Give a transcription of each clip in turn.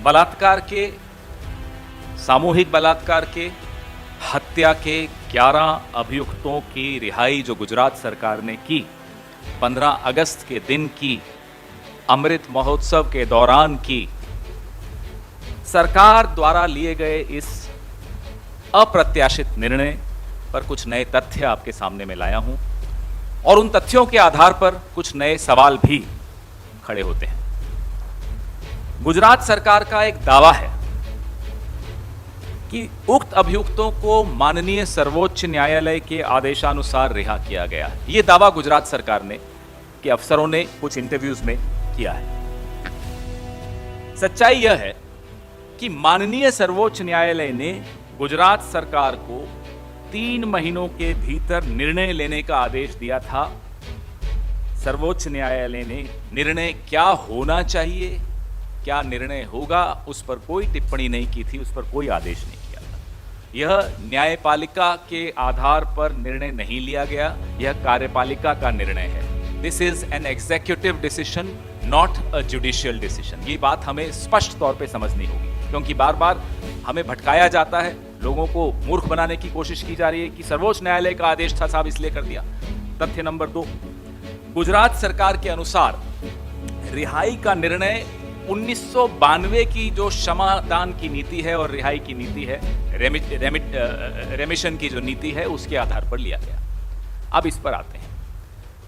बलात्कार के, सामूहिक बलात्कार के, हत्या के 11 अभियुक्तों की रिहाई जो गुजरात सरकार ने की, 15 अगस्त के दिन की, अमृत महोत्सव के दौरान की, सरकार द्वारा लिए गए इस अप्रत्याशित निर्णय पर कुछ नए तथ्य आपके सामने में लाया हूं और उन तथ्यों के आधार पर कुछ नए सवाल भी खड़े होते हैं। गुजरात सरकार का एक दावा है कि उक्त अभियुक्तों को माननीय सर्वोच्च न्यायालय के आदेशानुसार रिहा किया गया है। यह दावा गुजरात सरकार ने के अफसरों ने कुछ इंटरव्यूज में किया है। सच्चाई यह है कि माननीय सर्वोच्च न्यायालय ने गुजरात सरकार को 3 महीनों के भीतर निर्णय लेने का आदेश दिया था। सर्वोच्च न्यायालय ने निर्णय क्या होना चाहिए, क्या निर्णय होगा, उस पर कोई टिप्पणी नहीं की थी, उस पर कोई आदेश नहीं किया था। यह न्यायपालिका के आधार पर निर्णय नहीं लिया गया, यह कार्यपालिका का निर्णय है। This is an executive decision, not a judicial decision. ये बात हमें स्पष्ट तौर पे समझनी होगी, क्योंकि बार बार हमें भटकाया जाता है, लोगों को मूर्ख बनाने की कोशिश की जा रही है कि सर्वोच्च न्यायालय का आदेश था साहब इसलिए कर दिया। तथ्य नंबर 2, गुजरात सरकार के अनुसार रिहाई का निर्णय 1992 की जो क्षमादान की नीति है और रिहाई की नीति है, रेमिशन की जो नीति है, उसके आधार पर लिया गया। अब इस पर आते हैं।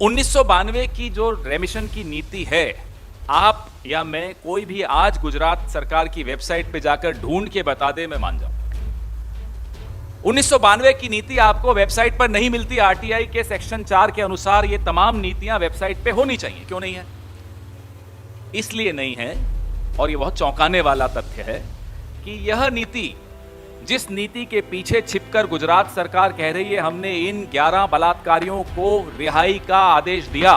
1992 की जो रेमिशन की नीति है, आप या मैं, कोई भी आज गुजरात सरकार की वेबसाइट पे जाकर ढूंढ के बता दे, मैं मान जाऊं। 1992 की नीति आपको वेबसाइट पर नहीं मिलती। आरटीआई के सेक्शन 4 के अनुसार ये तमाम नीतियां वेबसाइट पे होनी चाहिए। क्यों नहीं है? इसलिए नहीं है, और ये बहुत चौंकाने वाला तथ्य है कि यह नीति, जिस नीति के पीछे छिपकर गुजरात सरकार कह रही है हमने इन 11 बलात्कारियों को रिहाई का आदेश दिया,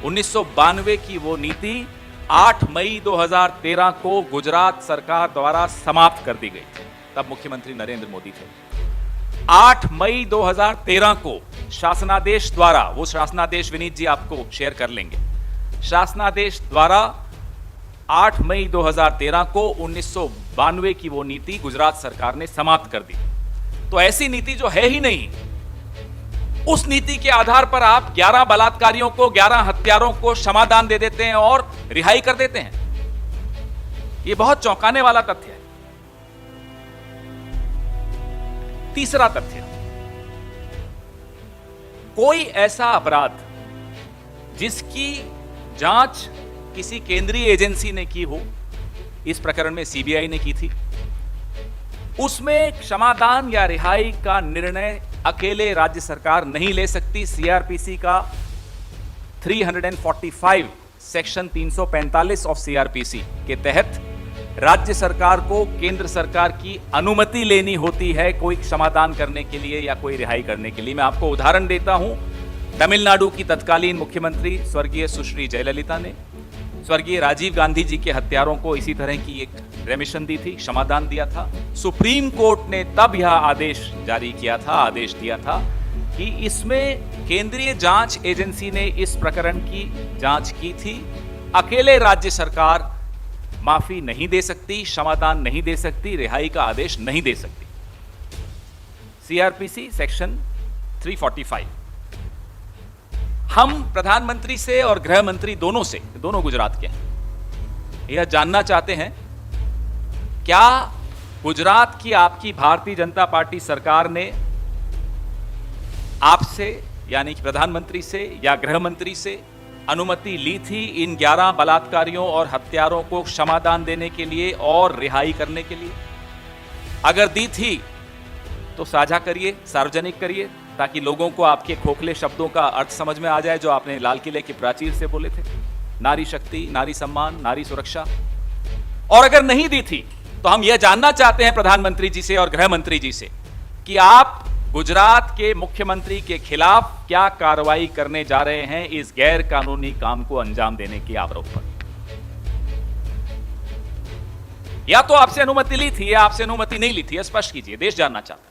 1992 की वो नीति 8 मई 2013 को गुजरात सरकार द्वारा समाप्त कर दी गई थी। तब मुख्यमंत्री नरेंद्र मोदी थे। 8 मई 2013 को शासनादेश द्वारा, वो शासनादेश विनीत जी आपको शेयर कर लेंगे, शासनादेश द्वारा 8 मई 2013 को 1992 की वो नीति गुजरात सरकार ने समाप्त कर दी। तो ऐसी नीति जो है ही नहीं, उस नीति के आधार पर आप 11 बलात्कारियों को, 11 हत्यारों को क्षमादान दे देते हैं और रिहाई कर देते हैं। यह बहुत चौंकाने वाला तथ्य है। तीसरा तथ्य, कोई ऐसा अपराध जिसकी जांच किसी केंद्रीय एजेंसी ने की हो, इस प्रकरण में सीबीआई ने की थी, उसमें क्षमादान या रिहाई का निर्णय अकेले राज्य सरकार नहीं ले सकती। सीआरपीसी का 345 सेक्शन 345 ऑफ सीआरपीसी के तहत राज्य सरकार को केंद्र सरकार की अनुमति लेनी होती है कोई क्षमादान करने के लिए या कोई रिहाई करने के लिए। मैं आपको उदाहरण देता हूं। तमिलनाडु की तत्कालीन मुख्यमंत्री स्वर्गीय सुश्री जयललिता ने स्वर्गीय राजीव गांधी जी के हत्यारों को इसी तरह की एक रेमिशन दी थी, क्षमादान दिया था। सुप्रीम कोर्ट ने तब यह आदेश जारी किया था, आदेश दिया था कि इसमें केंद्रीय जांच एजेंसी ने इस प्रकरण की जांच की थी, अकेले राज्य सरकार माफी नहीं दे सकती, क्षमादान नहीं दे सकती, रिहाई का आदेश नहीं दे सकती। CrPC section 345। हम प्रधानमंत्री से और गृह मंत्री दोनों से, दोनों गुजरात के हैं, यह जानना चाहते हैं क्या गुजरात की आपकी भारतीय जनता पार्टी सरकार ने आपसे यानी कि प्रधानमंत्री से या गृह मंत्री से अनुमति ली थी इन 11 बलात्कारियों और हत्यारों को क्षमादान देने के लिए और रिहाई करने के लिए? अगर दी थी तो साझा करिए, सार्वजनिक करिए, ताकि लोगों को आपके खोखले शब्दों का अर्थ समझ में आ जाए जो आपने लाल किले की प्राचीर से बोले थे, नारी शक्ति, नारी सम्मान, नारी सुरक्षा। और अगर नहीं दी थी तो हम यह जानना चाहते हैं प्रधानमंत्री जी से और गृह मंत्री जी से कि आप गुजरात के मुख्यमंत्री के खिलाफ क्या कार्रवाई करने जा रहे हैं इस गैर कानूनी काम को अंजाम देने के आरोप पर। या तो आपसे अनुमति ली थी या आपसे अनुमति नहीं ली थी, स्पष्ट कीजिए, देश जानना चाहता है।